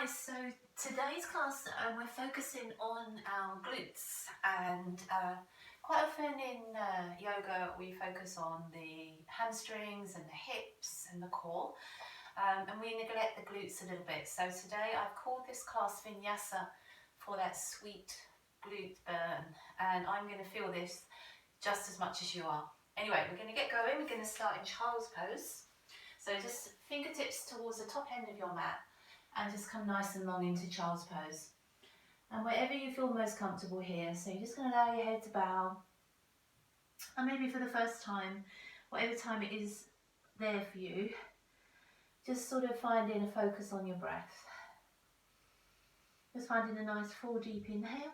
Guys, so today's class we're focusing on our glutes, and quite often in yoga we focus on the hamstrings and the hips and the core, and we neglect the glutes a little bit. So today I've called this class Vinyasa for that sweet glute burn, and I'm going to feel this just as much as you are. Anyway, we're going to get going. We're going to start in child's pose. So just fingertips towards the top end of your mat and just come nice and long into child's pose. And wherever you feel most comfortable here, so you're just going to allow your head to bow. And maybe for the first time, whatever time it is there for you, just sort of finding a focus on your breath. Just finding a nice full deep inhale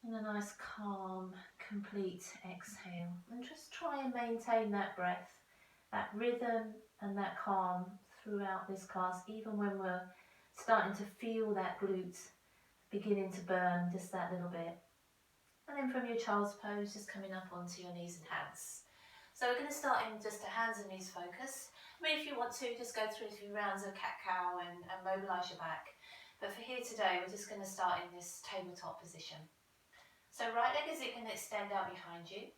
and a nice calm, complete exhale. And just try and maintain that breath, that rhythm and that calm throughout this class, even when we're starting to feel that glute beginning to burn just that little bit. And then from your child's pose, just coming up onto your knees and hands. So we're going to start in just a hands and knees focus. I mean, if you want to, just go through a few rounds of cat-cow and mobilise your back. But for here today, we're just going to start in this tabletop position. So right leg is going to extend out behind you,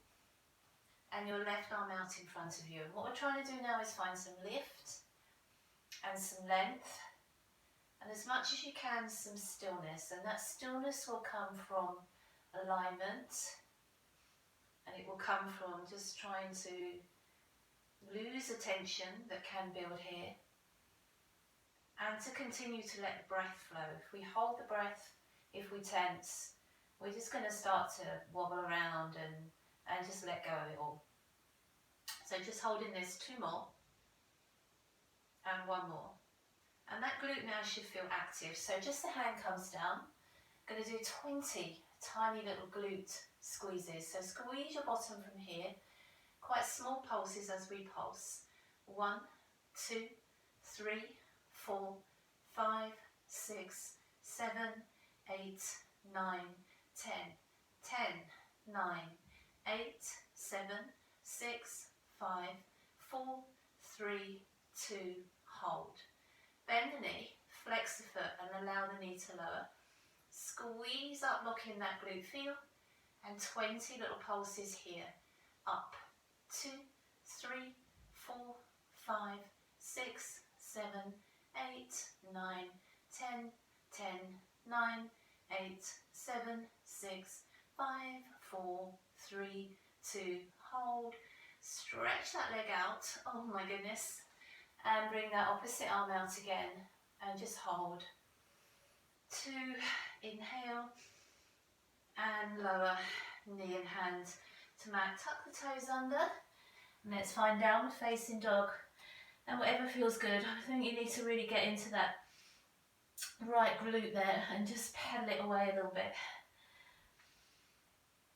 and your left arm out in front of you. What we're trying to do now is find some lift and some length, and as much as you can, some stillness. And that stillness will come from alignment, and it will come from just trying to lose the tension that can build here, and to continue to let the breath flow. If we hold the breath, if we tense, we're just going to start to wobble around and just let go of it all. So just holding this, 2 more, and 1 more. And that glute now should feel active. So just the hand comes down. I'm going to do 20 tiny little glute squeezes. So squeeze your bottom from here. Quite small pulses as we pulse. 1, 2, 3, 4, 5, 6, 7, 8, 9, 10, 10, 9, 8, 7, 6, 5, 4, 3, 2, hold. Bend the knee, flex the foot and allow the knee to lower. Squeeze up, locking that glute feel, and 20 little pulses here. Up, 2, 3, 4, 5, 6, 7, 8, 9, 10, 10, 9, 8, 7, 6, 5, 4, 3, 2, hold. Stretch that leg out, oh my goodness, and bring that opposite arm out again, and just hold. 2, inhale, and lower, knee and hand to mat. Tuck the toes under, and let's find downward facing dog, and whatever feels good. I think you need to really get into that right glute there, and just pedal it away a little bit.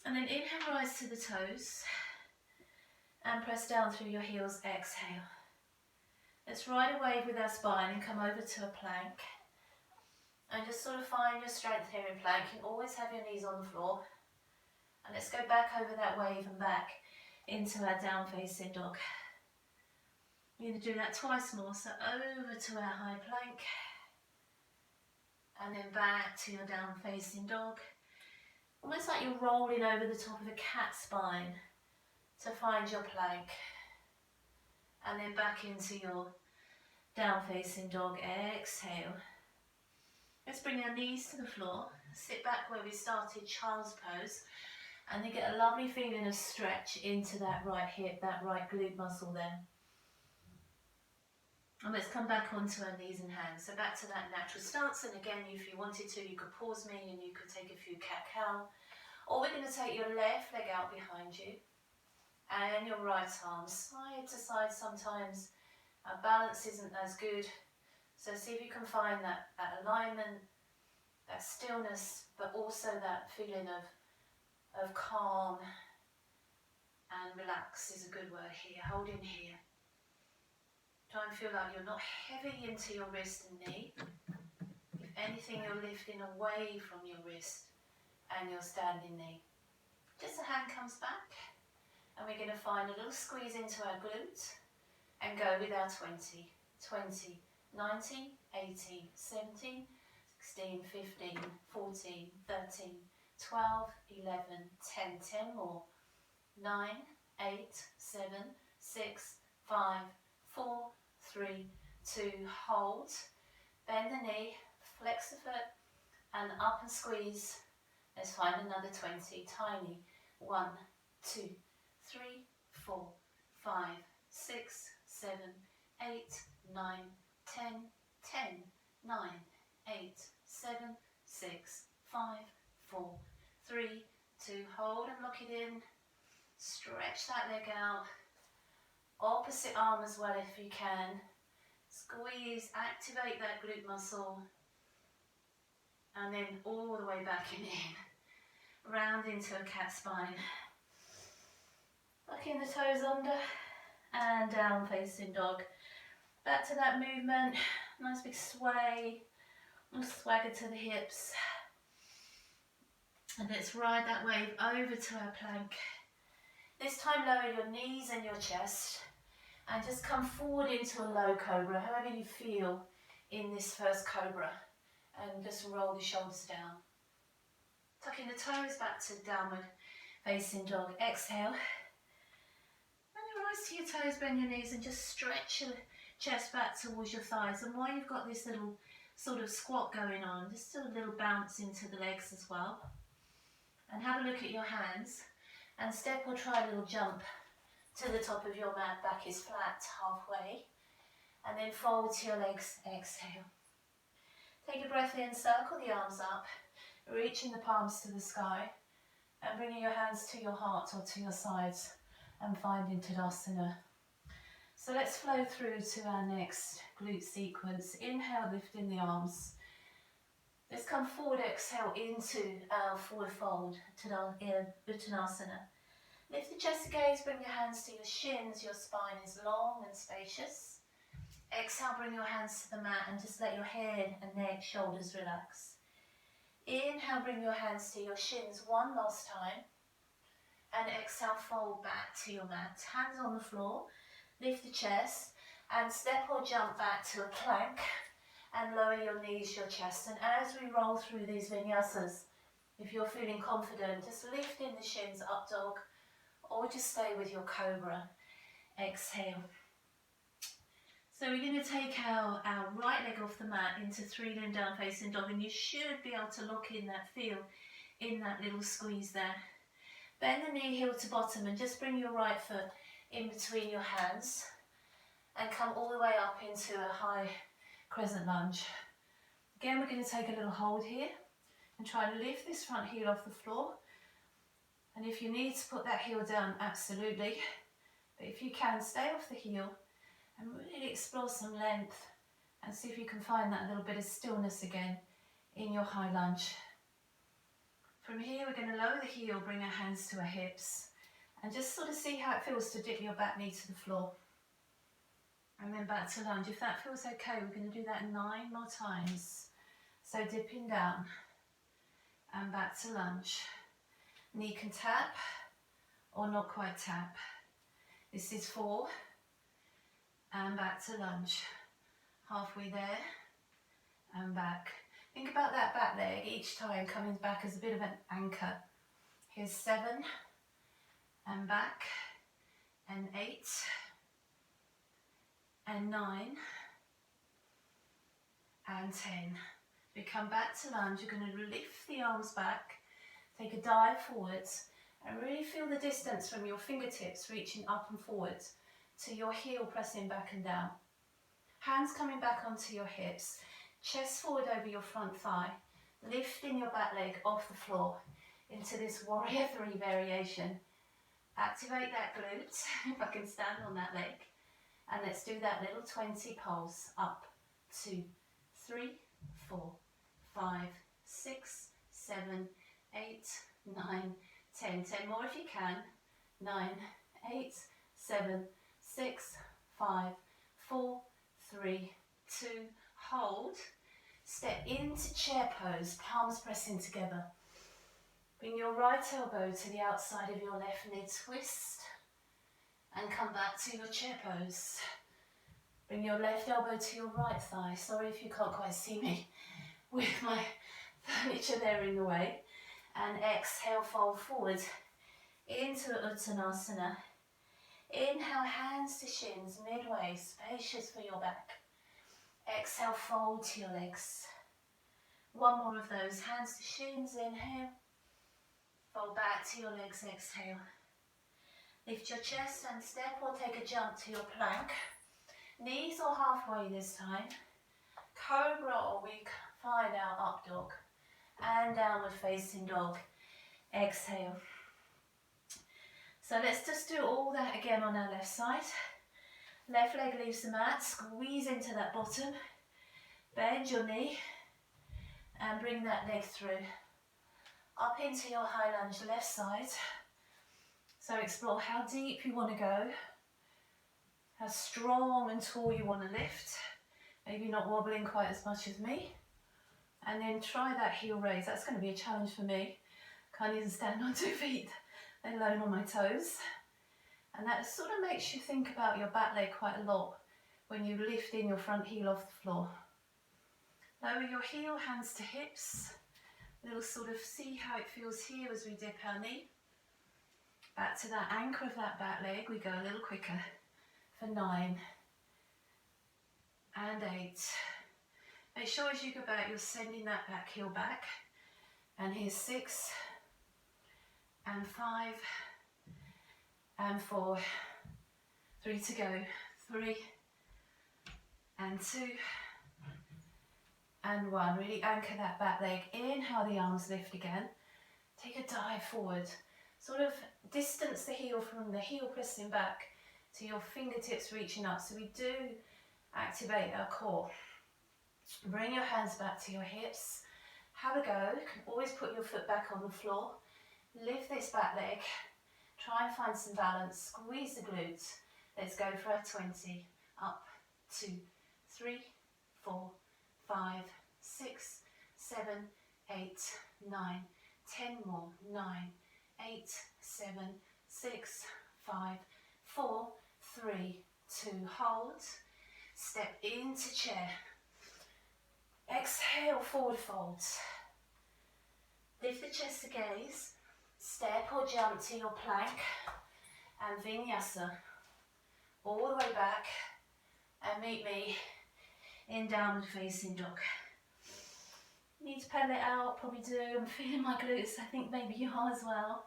And then inhale, rise to the toes, and press down through your heels, exhale. Let's ride a wave with our spine and come over to a plank. And just sort of find your strength here in plank. You can always have your knees on the floor. And let's go back over that wave and back into our down facing dog. We're going to do that twice more. So over to our high plank. And then back to your down facing dog. Almost like you're rolling over the top of a cat spine to find your plank. And then back into your down facing dog, exhale. Let's bring our knees to the floor, sit back where we started, child's pose, and then get a lovely feeling of stretch into that right hip, that right glute muscle there. And let's come back onto our knees and hands, so back to that natural stance. And again, if you wanted to, you could pause me and you could take a few cat-cow, or we're going to take your left leg out behind you, and your right arm side to side. Sometimes our balance isn't as good, so see if you can find that alignment, that stillness, but also that feeling of calm and relax is a good word here. Hold in here. Try and feel like you're not heavy into your wrist and knee. If anything, you're lifting away from your wrist and your standing knee. Just the hand comes back. And we're going to find a little squeeze into our glute and go with our 20, 20, 19, 18, 17, 16, 15, 14, 13, 12, 11, 10, 10 more. 9, 8, 7, 6, 5, 4, 3, 2, hold. Bend the knee, flex the foot, and up and squeeze. Let's find another 20, tiny. 1, 2, 3, 4, 5, 6, 7, 8, 9, 10, 10, 9, 8, 7, 6, 5, 4, 3, 2, hold and lock it in. Stretch that leg out. Opposite arm as well if you can. Squeeze, activate that glute muscle. And then all the way back in. Round into a cat spine. Tucking the toes under and down facing dog. Back to that movement. Nice big sway. And swagger to the hips. And let's ride that wave over to our plank. This time lower your knees and your chest. And just come forward into a low cobra, however you feel in this first cobra. And just roll the shoulders down. Tucking the toes back to downward facing dog. Exhale. And you rise to your toes, bend your knees and just stretch your chest back towards your thighs. And while you've got this little sort of squat going on, just a little bounce into the legs as well. And have a look at your hands. And step or try a little jump to the top of your mat. Back is flat halfway. And then fold to your legs. Exhale. Take a breath in, circle the arms up. Reaching the palms to the sky and bringing your hands to your heart or to your sides and finding Tadasana. So let's flow through to our next glute sequence. Inhale, lifting the arms. Let's come forward, exhale into our forward fold, Uttanasana. Lift the chest, gaze, bring your hands to your shins. Your spine is long and spacious. Exhale, bring your hands to the mat and just let your head and neck, shoulders relax. Inhale, bring your hands to your shins one last time. And exhale, fold back to your mat. Hands on the floor, lift the chest and step or jump back to a plank and lower your knees, your chest. And as we roll through these vinyasas, if you're feeling confident, just lift in the shins, up dog, or just stay with your cobra. Exhale. So we're going to take our right leg off the mat into 3-limb down facing dog, and you should be able to lock in that feel in that little squeeze there. Bend the knee heel to bottom and just bring your right foot in between your hands and come all the way up into a high crescent lunge. Again, we're going to take a little hold here and try to lift this front heel off the floor. And if you need to put that heel down, absolutely. But if you can, stay off the heel and really explore some length and see if you can find that little bit of stillness again in your high lunge. From here, we're going to lower the heel, bring our hands to our hips, and just sort of see how it feels to dip your back knee to the floor. And then back to lunge. If that feels okay, we're going to do that 9 more times. So dipping down and back to lunge. Knee can tap or not quite tap. This is 4. And back to lunge. Halfway there and back. Think about that back leg each time coming back as a bit of an anchor. Here's 7 and back, and 8 and 9 and 10. We come back to lunge. You're going to lift the arms back, take a dive forwards, and really feel the distance from your fingertips reaching up and forwards to your heel pressing back and down. Hands coming back onto your hips, chest forward over your front thigh, lifting your back leg off the floor into this warrior 3 variation. Activate that glute, if I can stand on that leg. And let's do that little 20 pulse. Up, 2, 3, 4, 5, 6, 7, 8, 9, 10. 10 more if you can. 9, 8, 7, 6, 5, 4, 3, 2, hold. Step into chair pose, palms pressing together. Bring your right elbow to the outside of your left knee, twist, and come back to your chair pose. Bring your left elbow to your right thigh. Sorry if you can't quite see me with my furniture there in the way. And exhale, fold forward into Uttanasana. Inhale, hands to shins, midway, spacious for your back. Exhale, fold to your legs. One more of those, hands to shins, inhale. Fold back to your legs, exhale. Lift your chest and step or take a jump to your plank. Knees or halfway this time. Cobra, or we find our up dog. And downward facing dog. Exhale. So let's just do all that again on our left side. Left leg leaves the mat, squeeze into that bottom. Bend your knee and bring that leg through. Up into your high lunge left side. So explore how deep you want to go. How strong and tall you want to lift. Maybe not wobbling quite as much as me. And then try that heel raise. That's going to be a challenge for me. Can't even stand on 2 feet, let alone on my toes. And that sort of makes you think about your back leg quite a lot when you lift in your front heel off the floor. Lower your heel, hands to hips. We'll sort of see how it feels here as we dip our knee. Back to that anchor of that back leg, we go a little quicker for 9 and 8. Make sure as you go back, you're sending that back heel back. And here's 6 and 5 and 4. 3 to go. 3 and 2 and 1. Really anchor that back leg. Inhale, the arms lift again. Take a dive forward. Sort of distance the heel from the heel pressing back to your fingertips reaching up. So we do activate our core. Bring your hands back to your hips. Have a go. You can always put your foot back on the floor. Lift this back leg. Try and find some balance. Squeeze the glutes. Let's go for our 20. Up, 2, 3, 4, 5, 6, 7, 8, 9, 10 more. 9, 8, 7, 6, 5, 4, 3, 2. Hold. Step into chair. Exhale, forward fold. Lift the chest to gaze. Step or jump to your plank and Vinyasa. All the way back and meet me in downward facing dog. Need to pedal it out, probably do. I'm feeling my glutes, I think maybe you are as well.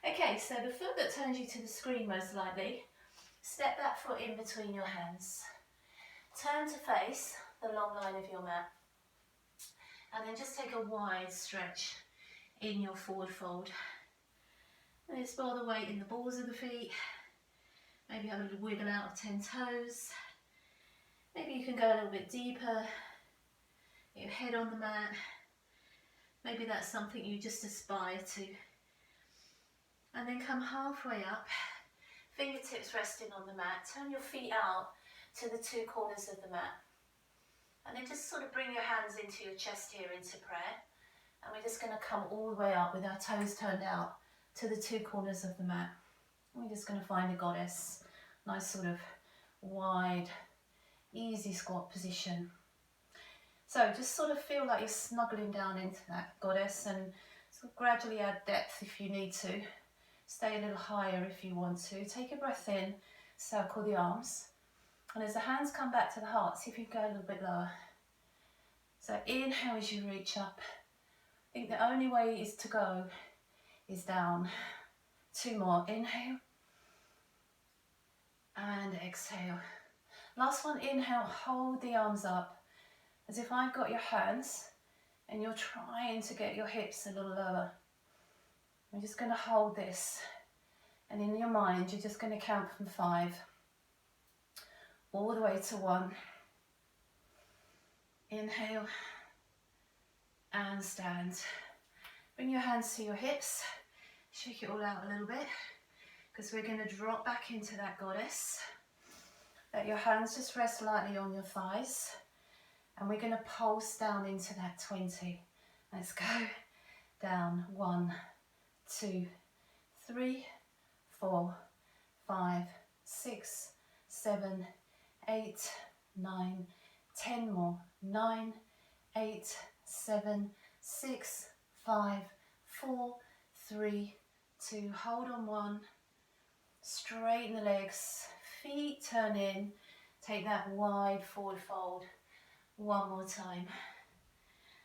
Okay, so the foot that turns you to the screen most likely, step that foot in between your hands. Turn to face the long line of your mat. And then just take a wide stretch in your forward fold. And explore the weight in the balls of the feet. Maybe have a little wiggle out of 10 toes. Maybe you can go a little bit deeper. Get your head on the mat. Maybe that's something you just aspire to. And then come halfway up. Fingertips resting on the mat. Turn your feet out to the 2 corners of the mat. And then just sort of bring your hands into your chest here into prayer. And we're just going to come all the way up with our toes turned out to the 2 corners of the mat. And we're just going to find a goddess. Nice sort of wide, easy squat position. So just sort of feel like you're snuggling down into that goddess and sort of gradually add depth if you need to. Stay a little higher if you want to. Take a breath in, circle the arms. And as the hands come back to the heart, see if you can go a little bit lower. So inhale as you reach up. I think the only way is to go is down. 2 more. Inhale. And exhale. Last one, inhale, hold the arms up. As if I've got your hands and you're trying to get your hips a little lower. I'm just going to hold this. And in your mind, you're just going to count from 5. All the way to 1. Inhale and stand. Bring your hands to your hips. Shake it all out a little bit because we're going to drop back into that goddess. Let your hands just rest lightly on your thighs and we're going to pulse down into that 20. Let's go. Down. 1, 2, 3, 4, 5, 6, 7, 8, 9, 10 more. 9, 8, 7, 6, 5, 4, 3, 2. Hold on 1. Straighten the legs. Feet turn in. Take that wide forward fold. One more time.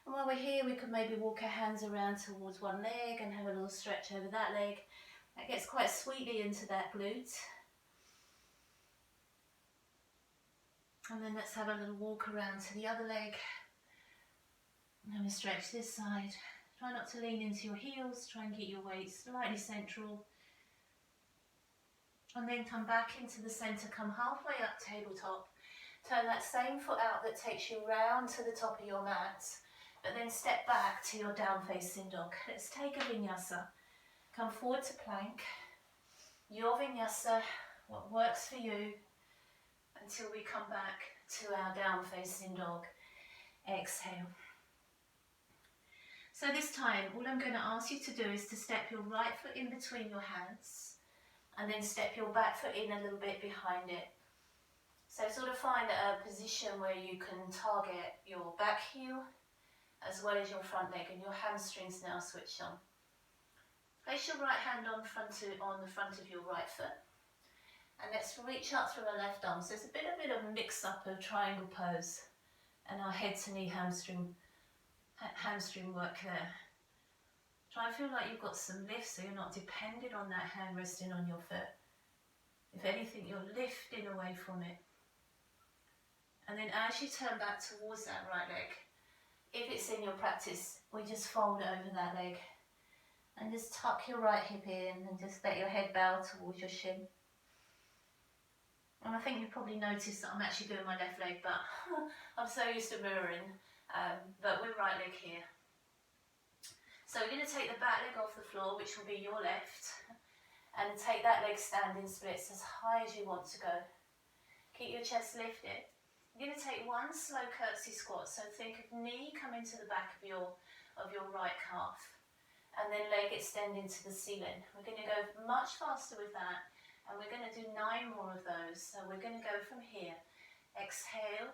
And while we're here, we could maybe walk our hands around towards one leg and have a little stretch over that leg. That gets quite sweetly into that glute. And then let's have a little walk around to the other leg. And we stretch this side. Try not to lean into your heels. Try and keep your weight slightly central. And then come back into the centre. Come halfway up, tabletop. Turn that same foot out that takes you round to the top of your mat. But then step back to your down facing dog. Let's take a vinyasa. Come forward to plank. Your vinyasa, what works for you, until we come back to our down facing dog. Exhale. So this time, all I'm going to ask you to do is to step your right foot in between your hands and then step your back foot in a little bit behind it. So sort of find a position where you can target your back heel as well as your front leg, and your hamstrings now switch on. Place your right hand on the front of your right foot, and let's reach up through our left arm. So it's a bit of a mix up of triangle pose and our head to knee hamstring work there. Try and feel like you've got some lift, so you're not dependent on that hand resting on your foot. If anything, you're lifting away from it. And then as you turn back towards that right leg, if it's in your practice, we just fold over that leg and just tuck your right hip in and just let your head bow towards your shin. And I think you've probably noticed that I'm actually doing my left leg, but I'm so used to mirroring, but we're right leg here. So we're going to take the back leg off the floor, which will be your left, and take that leg standing splits as high as you want to go. Keep your chest lifted. You're going to take one slow curtsy squat, so think of knee coming to the back of your right calf, and then leg extending to the ceiling. We're going to go much faster with that, and we're going to do 9 more of those. So we're going to go from here. Exhale,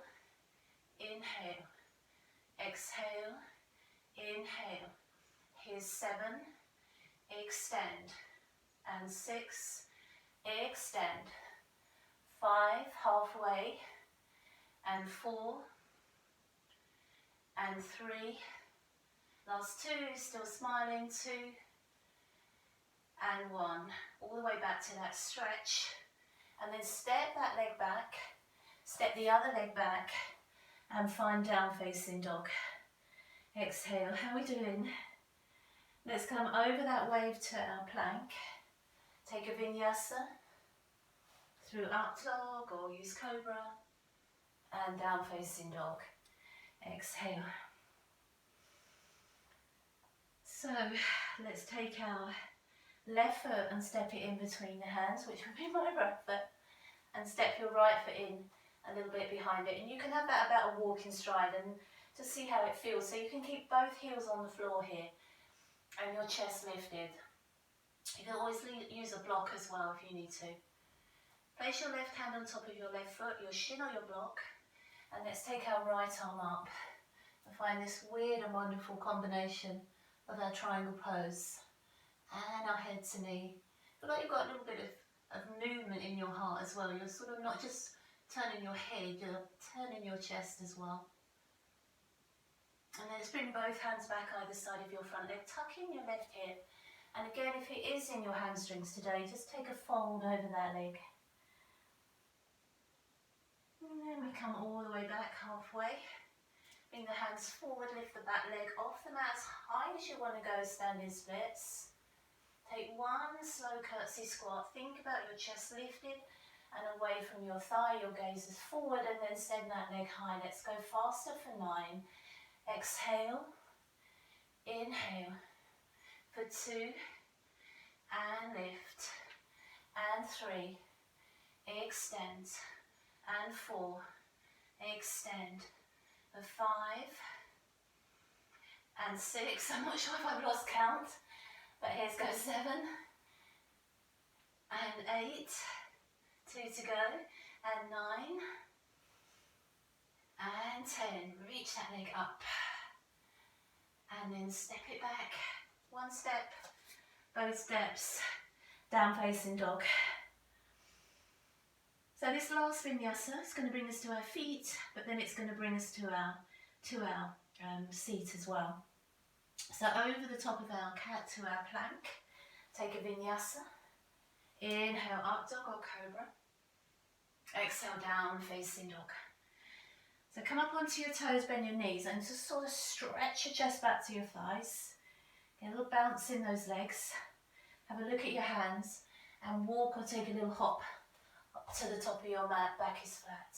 inhale, exhale, inhale. Here's 7, extend, and 6, extend, 5, halfway, and 4, and 3, last 2, still smiling, 2, and 1, all the way back to that stretch, and then step that leg back, step the other leg back, and find down facing dog. Exhale. How are we doing? Let's come over that wave to our plank. Take a vinyasa through up dog or use cobra, and down facing dog. Exhale. So let's take our left foot and step it in between the hands, which will be my right foot, and step your right foot in a little bit behind it. And you can have that about a walking stride and just see how it feels. So you can keep both heels on the floor here and your chest lifted. You can always use a block as well if you need to. Place your left hand on top of your left foot, your shin or your block, and let's take our right arm up and find this weird and wonderful combination of our triangle pose and our head to knee. Feel like you've got a little bit of movement in your heart as well. You're sort of not just turning your head, you're turning your chest as well. And then let's bring both hands back either side of your front leg, tuck in your left hip. And again, if it is in your hamstrings today, just take a fold over that leg. And then we come all the way back halfway. Bring the hands forward, lift the back leg off the mat as high as you want to go, standing splits. Take one slow curtsy squat. Think about your chest lifted and away from your thigh. Your gaze is forward, and then send that leg high. Let's go faster for 9. Exhale, inhale for 2, and lift, and 3, extend, and 4, extend, for 5, and 6, I'm not sure if I've lost count, but here's go 7, and 8, 2 to go, and 9, reach that leg up and then step it back. One step, both steps, down facing dog. So this last vinyasa is going to bring us to our feet, but then it's going to bring us to our seat as well. So over the top of our cat to our plank, take a vinyasa. Inhale, up dog or cobra. Exhale, down facing dog. So come up onto your toes, bend your knees, and just sort of stretch your chest back to your thighs. Get a little bounce in those legs. Have a look at your hands and walk or take a little hop up to the top of your mat, back is flat.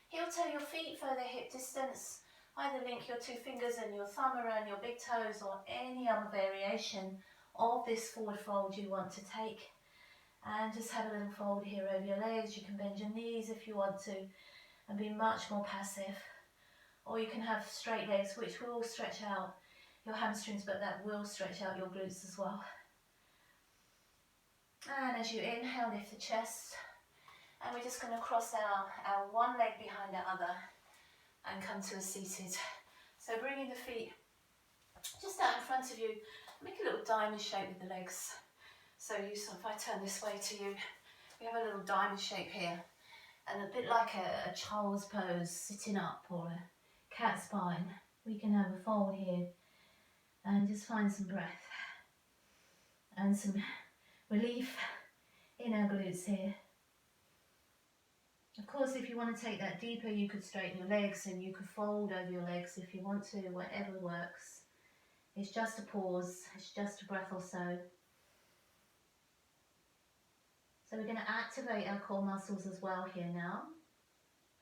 Heel toe your feet further hip distance. Either link your two fingers and your thumb around your big toes or any other variation of this forward fold you want to take. And just have a little fold here over your legs. You can bend your knees if you want to and be much more passive. Or you can have straight legs, which will stretch out your hamstrings, but that will stretch out your glutes as well. And as you inhale, lift the chest. And we're just going to cross our one leg behind the other and come to a seated. So bringing the feet just out in front of you, make a little diamond shape with the legs. So if I turn this way to you, we have a little diamond shape here. And a bit like a child's pose, sitting up, or a cat spine. We can have a fold here and just find some breath and some relief in our glutes here. Of course, if you want to take that deeper, you could straighten your legs and you could fold over your legs if you want to, whatever works. It's just a pause, it's just a breath or so. So we're going to activate our core muscles as well here now.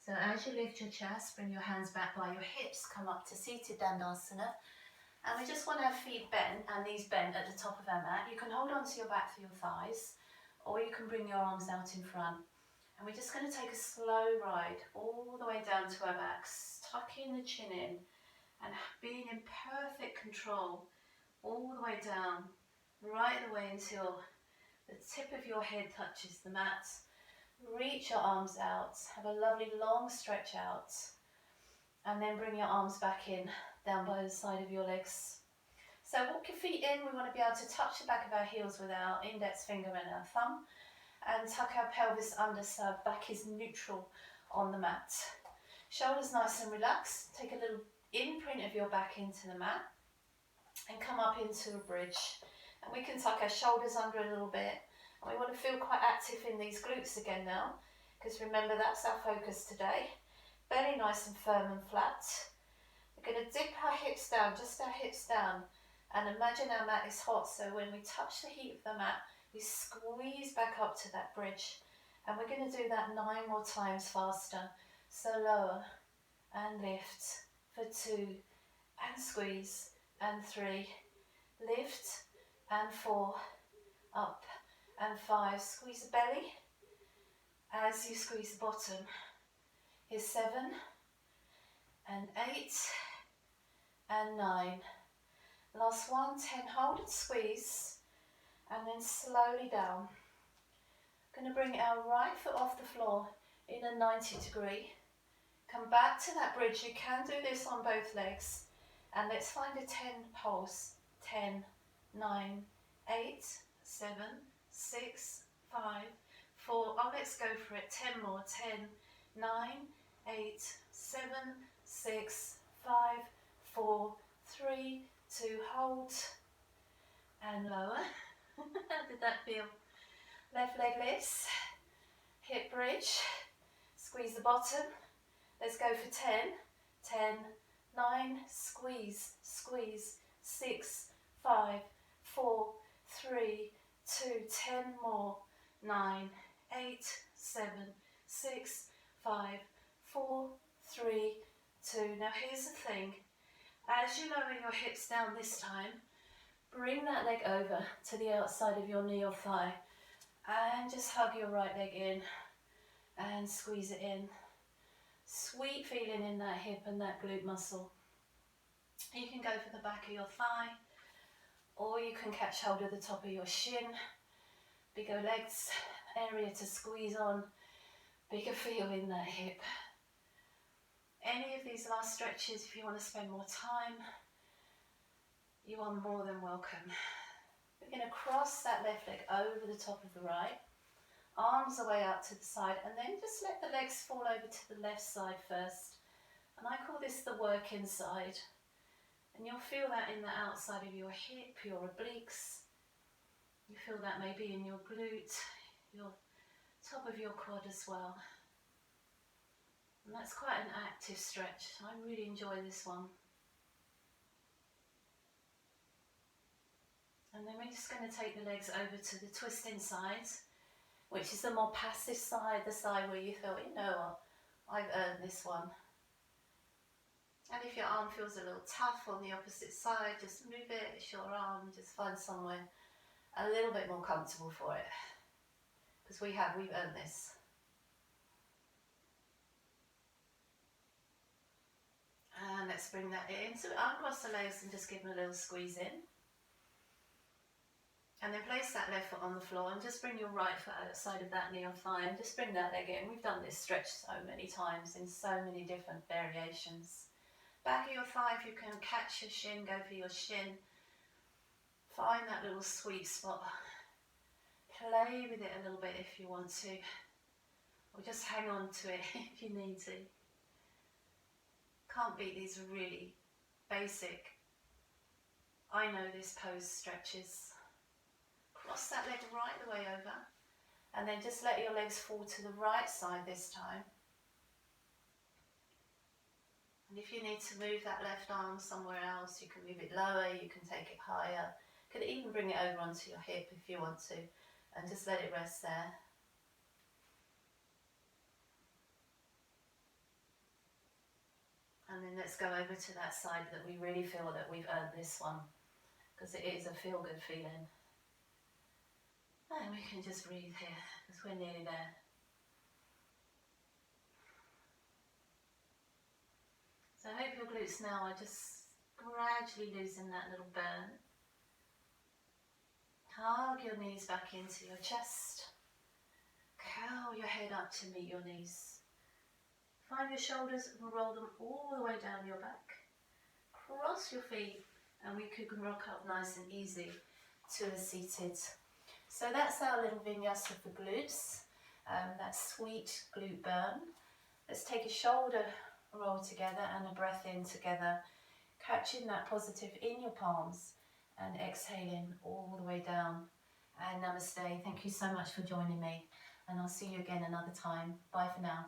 So as you lift your chest, bring your hands back by your hips, come up to seated Dandasana. And we just want our feet bent and knees bent at the top of our mat. You can hold on to your back for your thighs, or you can bring your arms out in front. And we're just going to take a slow ride all the way down to our backs, tucking the chin in and being in perfect control all the way down, right the way until the tip of your head touches the mat. Reach your arms out, have a lovely long stretch out, and then bring your arms back in, down by the side of your legs. So walk your feet in. We want to be able to touch the back of our heels with our index finger and our thumb, and tuck our pelvis under so our back is neutral on the mat. Shoulders nice and relaxed. Take a little imprint of your back into the mat and come up into a bridge. And we can tuck our shoulders under a little bit. And we want to feel quite active in these glutes again now, because remember, that's our focus today. Belly nice and firm and flat. We're going to dip our hips down, just our hips down, and imagine our mat is hot. So when we touch the heat of the mat, we squeeze back up to that bridge. And we're going to do that 9 more times faster. So lower and lift for 2 and squeeze and 3. Lift and 4, up and 5. Squeeze the belly as you squeeze the bottom. Here's 7 and 8 and 9. Last one, 10. Hold and squeeze, and then slowly down. Going to bring our right foot off the floor in a 90 degree. Come back to that bridge. You can do this on both legs. And let's find a 10 pulse. 10, 9, 8, 7, 6, 5, 4. Oh, let's go for it. 10 more. 10, 9, 8, 7, 6, 5, 4, 3, 2. Hold. And lower. How did that feel? Left leg lifts. Hip bridge. Squeeze the bottom. Let's go for 10. 10, 9, squeeze, squeeze. 6, 5, 4, 3, 2. 10 more. 9, 8, 7, 6, 5, 4, 3, 2. Now here's the thing. As you lower your hips down this time, bring that leg over to the outside of your knee or thigh and just hug your right leg in and squeeze it in. Sweet feeling in that hip and that glute muscle. You can go for the back of your thigh, or you can catch hold of the top of your shin. Bigger legs, area to squeeze on, bigger feel in that hip. any of these last stretches, if you want to spend more time, you are more than welcome. We're going to cross that left leg over the top of the right, arms away out to the side, and then just let the legs fall over to the left side first. And I call this the working side. And you'll feel that in the outside of your hip, your obliques. You feel that maybe in your glute, your top of your quad as well. And that's quite an active stretch. I really enjoy this one. And then we're just going to take the legs over to the twisting side, which is the more passive side, the side where you feel, you know what, I've earned this one. And if your arm feels a little tough on the opposite side, just move it, it's your arm, just find somewhere a little bit more comfortable for it. Because we've earned this. And let's bring that in. So uncross the legs and just give them a little squeeze in. And then place that left foot on the floor and just bring your right foot outside of that knee or thigh and just bring that leg in. We've done this stretch so many times in so many different variations. Back of your thigh, if you can catch your shin, go for your shin. Find that little sweet spot. Play with it a little bit if you want to. Or just hang on to it if you need to. Can't beat these really basic, I know this pose stretches. Cross that leg right the way over. And then just let your legs fall to the right side this time. And if you need to move that left arm somewhere else, you can move it lower, you can take it higher. You could even bring it over onto your hip if you want to, and just let it rest there. And then let's go over to that side that we really feel that we've earned this one, because it is a feel-good feeling. And we can just breathe here, because we're nearly there. So I hope your glutes now are just gradually losing that little burn. Hug your knees back into your chest. Curl your head up to meet your knees. Find your shoulders and roll them all the way down your back. Cross your feet and we can rock up nice and easy to a seated. So that's our little vinyasa for glutes, that sweet glute burn. Let's take a shoulder roll together and a breath in together, catching that positive in your palms and exhaling all the way down. And namaste. Thank you so much for joining me, and I'll see you again another time. Bye for now.